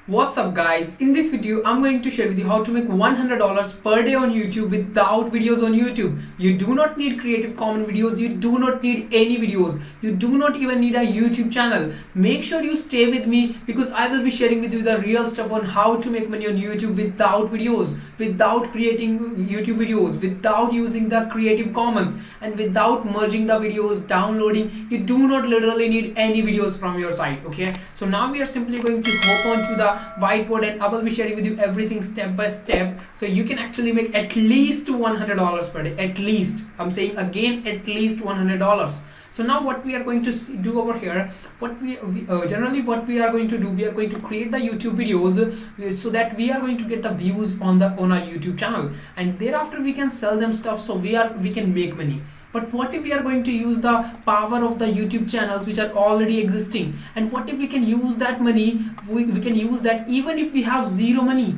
What's up guys, in this video I'm going to share with you how to make $100 per day on YouTube without videos on YouTube. You do not need Creative Commons videos, you do not need any videos, you do not even need a YouTube channel. Make sure you stay with me because I will be sharing with you the real stuff on how to make money on YouTube without videos, without creating YouTube videos, without using the Creative Commons and without merging the videos, downloading. You do not literally need any videos from your site. Okay, so now we are simply going to hop on to the whiteboard and I will be sharing with you everything step by step so you can actually make at least $100 per day. At least, I'm saying again, at least $100. So now what we are going to do over here, generally what we are going to do, we are going to create the YouTube videos so that we are going to get the views on our YouTube channel, and thereafter we can sell them stuff so we can make money. But what if we are going to use the power of the YouTube channels which are already existing, and what if we can use that money, we can use that even if we have zero money.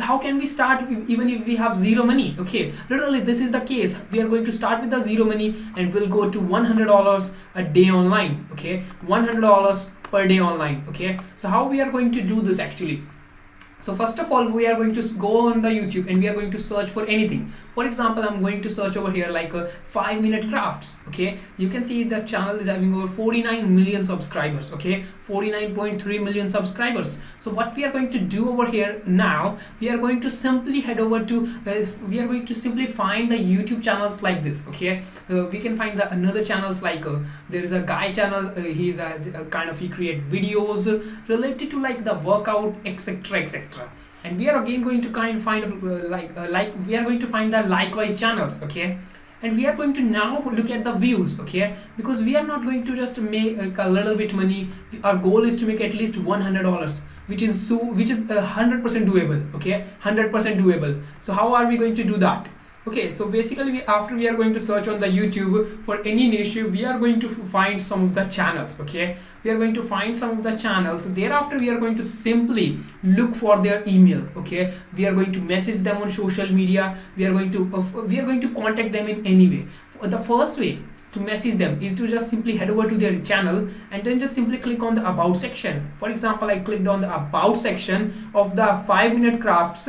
How can we start even if we have zero money? Okay, literally this is the case. We are going to start with the zero money and we'll go to $100 a day online. Okay, $100 per day online. Okay, so how we are going to do this actually? So first of all, we are going to go on the YouTube and we are going to search for anything. For example, I'm going to search over here like 5-minute crafts. Okay, you can see the channel is having over 49 million subscribers. Okay, 49.3 million subscribers. So what we are going to do over here now, we are going to simply head over to we are going to simply find the YouTube channels like this. Okay, we can find another channels like there is a guy channel. He's a kind of, he create videos related to like the workout, etc, etc. And we are again going to find we are going to find the likewise channels. Okay, and we are going to now look at the views. Okay, because we are not going to just make a little bit money. Our goal is to make at least $100, which is 100% doable. Okay, 100% doable. So how are we going to do that? Okay, so basically after we are going to search on the YouTube for any niche, we are going to find some of the channels. Okay, we are going to find some of the channels. Thereafter we are going to simply look for their email. Okay, we are going to message them on social media. We are going to contact them in any way. The first way to message them is to just simply head over to their channel and then just simply click on the about section. For example, I clicked on the about section of the 5-minute crafts,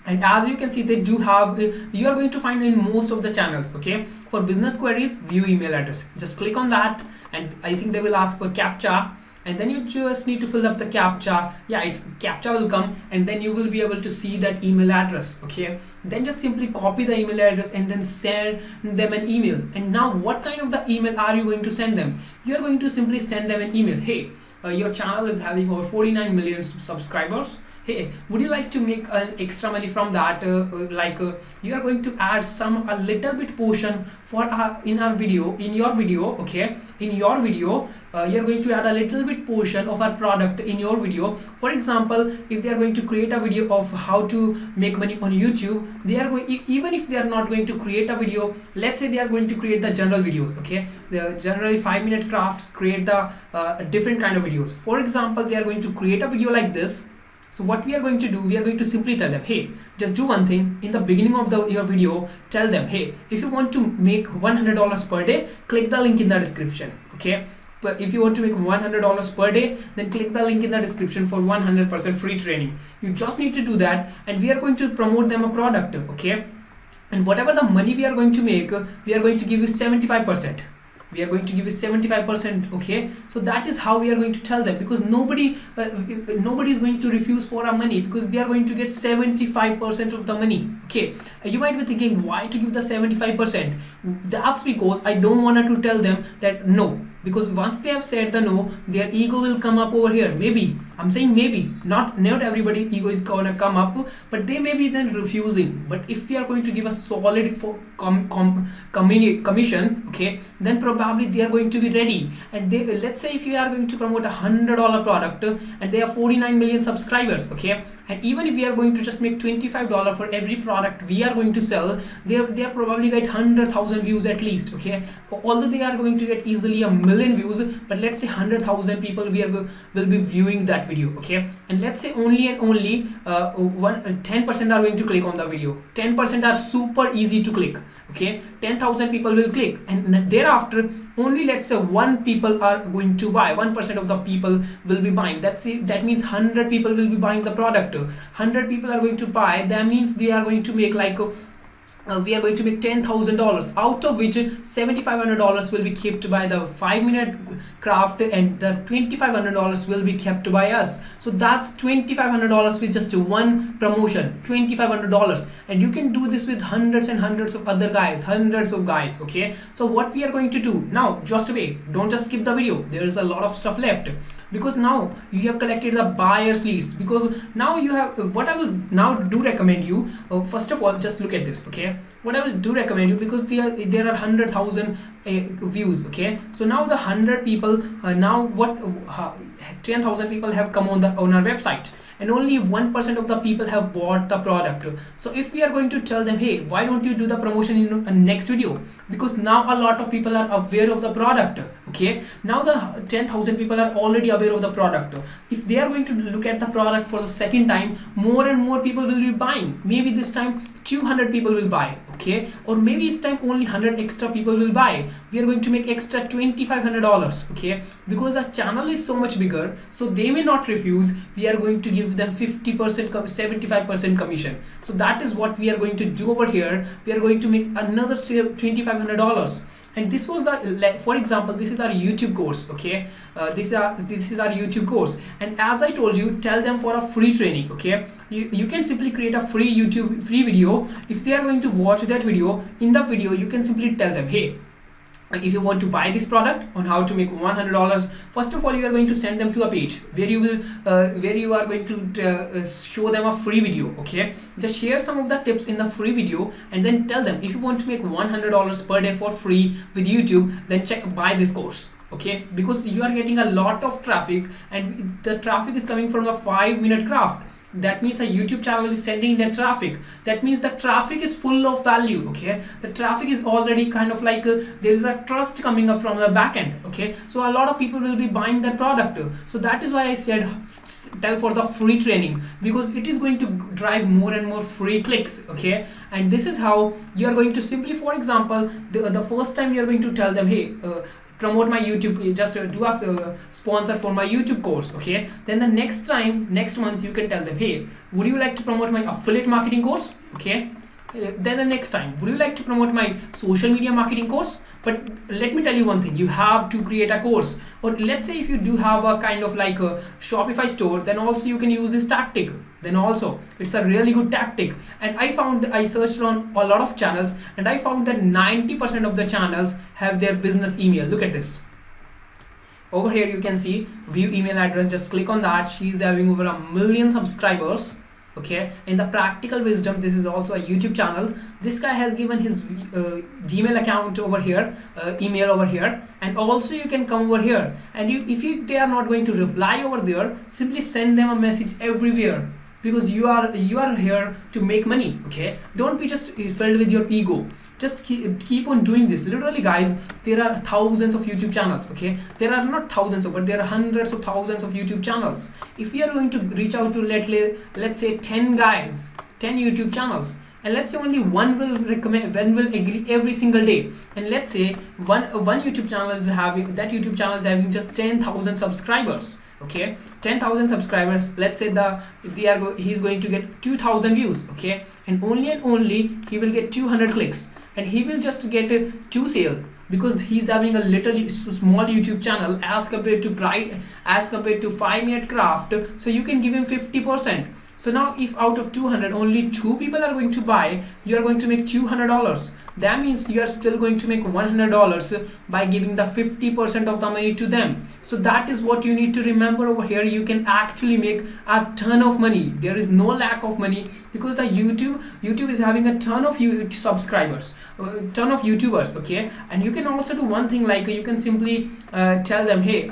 and as you can see, they do have you are going to find in most of the channels. Okay, for business queries, view email address, just click on that, and I think they will ask for captcha, and then you just need to fill up the captcha. Yeah, it's captcha will come, and then you will be able to see that email address. Okay, then just simply copy the email address and then send them an email. And now what kind of the email are you going to send them? You are going to simply send them an email. Hey, your channel is having over 49 million subscribers. Hey, would you like to make an extra money from that? You are going to add a little bit portion for in your video. Okay, in your video you are going to add a little bit portion of our product in your video. For example, if they are going to create a video of how to make money on YouTube, they are going, even if they are not going to create a video, let's say they are going to create the general videos. Okay, the generally 5-minute crafts create the different kind of videos. For example, they are going to create a video like this. So what we are going to do, we are going to simply tell them, hey, just do one thing. In the beginning of your video, tell them, hey, if you want to make $100 per day, click the link in the description. Okay, but if you want to make $100 per day, then click the link in the description for 100% free training. You just need to do that, and we are going to promote them a product. Okay, and whatever the money we are going to make, we are going to give you 75%. We are going to give you 75%. Okay, so that is how we are going to tell them, because nobody is going to refuse for our money, because they are going to get 75% of the money. Okay, you might be thinking, why to give the 75%? That's because I don't want to tell them that no, because once they have said the no, their ego will come up over here. Maybe, I'm saying maybe, not everybody ego is gonna come up, but they may be then refusing. But if we are going to give a solid commission, okay, then probably they are going to be ready. And let's say if you are going to promote $100 product and they have 49 million subscribers. Okay, and even if we are going to just make $25 for every product we are going to sell, they are probably get 100,000 views at least. Okay, although they are going to get easily a million views, but let's say 100,000 people will be viewing that video. Okay, and let's say only 10% are going to click on the video. 10% are super easy to click. Okay, 10,000 people will click, and thereafter only let's say 1 people are going to buy, 1% of the people will be buying, that's it. That means 100 people will be buying the product. 100 people are going to buy, that means they are going to make like we are going to make $10,000, out of which $7,500 will be kept by the 5-minute craft and the $2,500 will be kept by us. So that's $2,500 with just one promotion, $2,500. And you can do this with hundreds and hundreds of other guys, hundreds of guys. Okay, so what we are going to do now, just wait, don't just skip the video, there is a lot of stuff left, because now you have collected the buyers leads. Because now you have, what I will now do recommend you, first of all, just look at this. Okay, what I will do recommend you, because there are 100,000 views. Okay, so now the 100 people, now what 10,000 people have come on our website, and only 1% of the people have bought the product. So if we are going to tell them, hey, why don't you do the promotion in a next video, because now a lot of people are aware of the product. Okay, now the 10,000 people are already aware of the product. If they are going to look at the product for the second time, more and more people will be buying. Maybe this time 200 people will buy. Okay, or maybe this time only 100 extra people will buy. We are going to make extra $2,500. Okay, because the channel is so much bigger, so they may not refuse. We are going to give them 50%, 75% commission. So that is what we are going to do over here. We are going to make another $2,500. And this was the, for example, this is our YouTube course. Okay, this is our YouTube course, and as I told you, tell them for a free training. Okay, you can simply create a free video. If they are going to watch that video, in the video you can simply tell them, hey, if you want to buy this product on how to make $100, first of all you are going to send them to a page where you will where you are going to show them a free video. Okay, just share some of the tips in the free video, and then tell them, if you want to make $100 per day for free with YouTube, then buy this course. Okay, because you are getting a lot of traffic, and the traffic is coming from a 5-minute craft. That means a YouTube channel is sending that traffic. That means the traffic is full of value. Okay, the traffic is already kind of like there is a trust coming up from the back end. Okay, so a lot of people will be buying that product. So that is why I said tell for the free training, because it is going to drive more and more free clicks. Okay, and this is how you are going to simply, for example, the first time you are going to tell them, hey, promote my YouTube, just do a sponsor for my YouTube course. Okay, then the next month you can tell them, hey, would you like to promote my affiliate marketing course? Okay, then the next time, would you like to promote my social media marketing course? But let me tell you one thing, you have to create a course. Or let's say if you do have a kind of like a Shopify store, then also you can use this tactic. Then also it's a really good tactic. And I searched on a lot of channels, and I found that 90% of the channels have their business email. Look at this. Over here you can see view email address, just click on that. She's having over 1 million subscribers. Okay, in the practical wisdom, this is also a YouTube channel. This guy has given his Gmail account over here, email over here, and also you can come over here, and if they are not going to reply over there, simply send them a message everywhere, because you are here to make money. Okay, don't be just filled with your ego. Just keep on doing this. Literally guys, there are thousands of YouTube channels. Okay, there are not thousands but there are hundreds of thousands of YouTube channels. If we are going to reach out to let's say 10 guys, 10 YouTube channels, and let's say only one will agree every single day, and let's say one YouTube channel is having just 10,000 subscribers. Okay, 10,000 subscribers, let's say he's going to get 2,000 views. Okay, and only he will get 200 clicks, and he will just get 2 sales, because he's having a little small YouTube channel as compared to 5-minute craft. So you can give him 50%. So now if out of 200 only 2 people are going to buy, you are going to make $200. That means you are still going to make $100 by giving the 50% of the money to them. So that is what you need to remember over here. You can actually make a ton of money. There is no lack of money, because the YouTube is having a ton of subscribers, a ton of YouTubers. Okay, and you can also do one thing, like you can simply tell them, hey,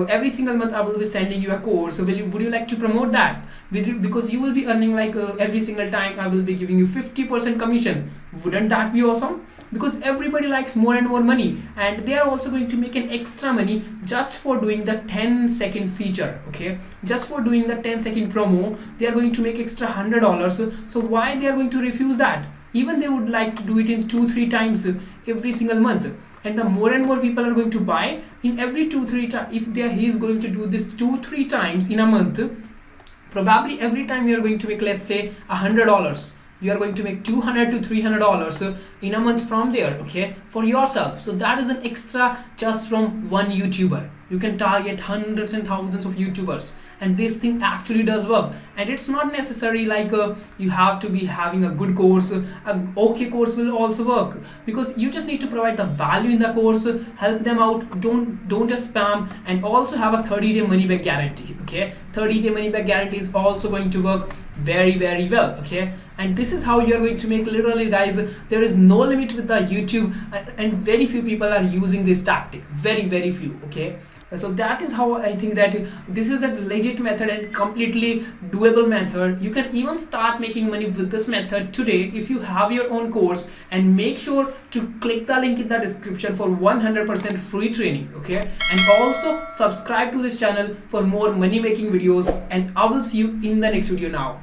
every single month I will be sending you a course. So would you like to promote that? Because you will be earning like every single time I will be giving you 50% commission. Wouldn't that be awesome? Because everybody likes more and more money, and they are also going to make an extra money just for doing the 10-second feature. Okay, just for doing the 10-second promo, they are going to make extra $100. So why they are going to refuse that? Even they would like to do it in 2-3 times every single month. And the more and more people are going to buy in every 2-3 times, if he is going to do this 2-3 times in a month, probably every time you are going to make, let's say, $100, you are going to make $200 to $300 in a month from there, okay, for yourself. So that is an extra just from one YouTuber. You can target hundreds and thousands of YouTubers, and this thing actually does work. And it's not necessary like you have to be having a good course. A okay course will also work, because you just need to provide the value in the course, help them out, don't just spam, and also have a 30-day money back guarantee. Okay, 30-day money back guarantee is also going to work very well. Okay, and this is how you are going to make, literally guys, there is no limit with the YouTube, and very few people are using this tactic, very few. Okay, so that is how I think that this is a legit method and completely doable method. You can even start making money with this method today if you have your own course, and make sure to click the link in the description for 100% free training. Okay, and also subscribe to this channel for more money making videos, and I will see you in the next video now.